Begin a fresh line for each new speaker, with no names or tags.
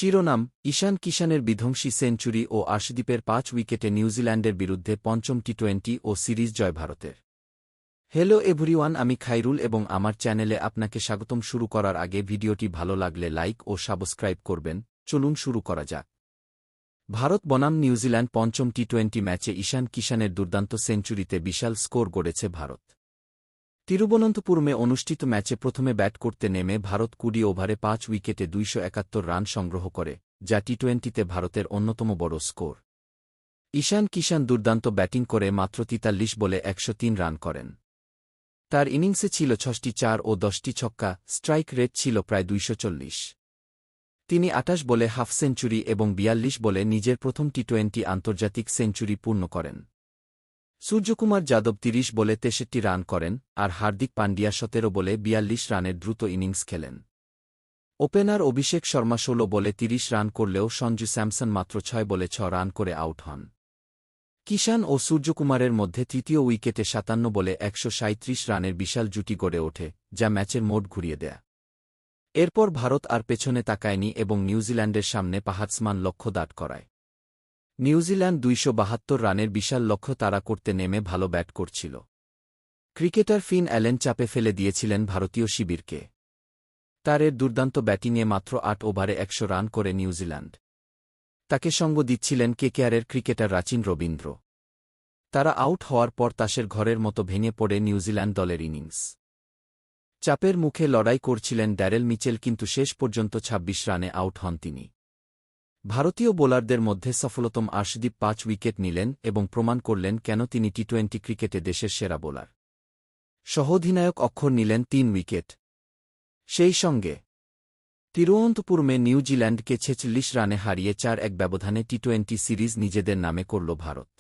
শিরোনাম: ঈশান কিষানের বিধ্বংসী সেঞ্চুরি ও আর্শদীপের ৫ উইকেটে নিউজিল্যান্ডের বিরুদ্ধে পঞ্চম টি-20 ও সিরিজ জয় ভারতের। হ্যালো এভরিওয়ান, আমি খাইরুল এবং আমার চ্যানেলে আপনাকে স্বাগতম। শুরু করার আগে ভিডিওটি ভালো লাগলে লাইক ও সাবস্ক্রাইব করবেন। চলুন শুরু করা যাক। ভারত বনাম নিউজিল্যান্ড পঞ্চম টি-20 ম্যাচে ঈশান কিষানের দুর্দান্ত সেঞ্চুরিতে বিশাল স্কোর গড়েছে ভারত। তিরুবনন্তপুরমে অনুষ্ঠিত ম্যাচে প্রথমে ব্যাট করতে নেমে ভারত ২০ ওভারে ৫ উইকেটে ২৭১ রান সংগ্রহ করে, যা টি-20তে ভারতের অন্যতম বড় স্কোর। ঈশান কিষান দুর্দান্ত ব্যাটিং করে মাত্র ৪৩ বলে ১০৩ রান করেন। তার ইনিংসে ছিল ৬টি ৪ ও ১০টি ছক্কা, স্ট্রাইক রেট ছিল প্রায় ২৪০। তিনি ২৮ বলে হাফ সেঞ্চুরি এবং ৪২ বলে নিজের প্রথম টি-20 আন্তর্জাতিক সেঞ্চুরি পূর্ণ করেন। সূর্যকুমার যাদব ৩০ বলে ৬৩ রান করেন, আর হার্দিক পান্ডিয়া ১৭ বলে ৪২ রানের দ্রুত ইনিংস খেলেন। ওপেনার অভিষেক শর্মা ১৬ বলে ৩০ রান করলেও সঞ্জু স্যামসন মাত্র ৬ বলে ৬ রান করে আউট হন। কিষান ও সূর্যকুমারের মধ্যে তৃতীয় উইকেটে ৫৭ বলে ১৩৭ রানের বিশাল জুটি গড়ে ওঠে, যা ম্যাচের মোড় ঘুরিয়ে দেয়। এরপর ভারত আর পেছনে তাকায়নি এবং নিউজিল্যান্ডের সামনে পাহাড়সমান লক্ষ্য দাঁড় করায়। নিউজিল্যান্ড ২৭২ রানের বিশাল লক্ষ্য তাড়া করতে নেমে ভালো ব্যাট করছিল। ক্রিকেটার ফিন অ্যালেন চাপে ফেলে দিয়েছিলেন ভারতীয় শিবিরকে। তার এর দুর্দান্ত ব্যাটিংয়ে মাত্র ৮ ওভারে ১০০ রান করে নিউজিল্যান্ড। তাকে সঙ্গ দিচ্ছিলেন কেকেআরের ক্রিকেটার রাচিন রবীন্দ্র। তারা আউট হওয়ার পর তাসের ঘরের মতো ভেঙে পড়ে নিউজিল্যান্ড দলের ইনিংস। চাপের মুখে লড়াই করছিলেন ড্যারেল মিচেল, কিন্তু শেষ পর্যন্ত ২৬ রানে আউট হন তিনি। ভারতীয় বোলারদের মধ্যে সফলতম আর্শদীপ ৫ উইকেট নিলেন এবং প্রমাণ করলেন কেন তিনি টি-20 ক্রিকেটে দেশের সেরা বোলার। সহ-অধিনায়ক অক্ষর নিলেন ৩ উইকেট। সেই সঙ্গে তিরুবনন্তপুরমে নিউজিল্যান্ডকে ৪৬ রানে হারিয়ে ৪-১ ব্যবধানে টি-20 সিরিজ নিজেদের নামে করল ভারত।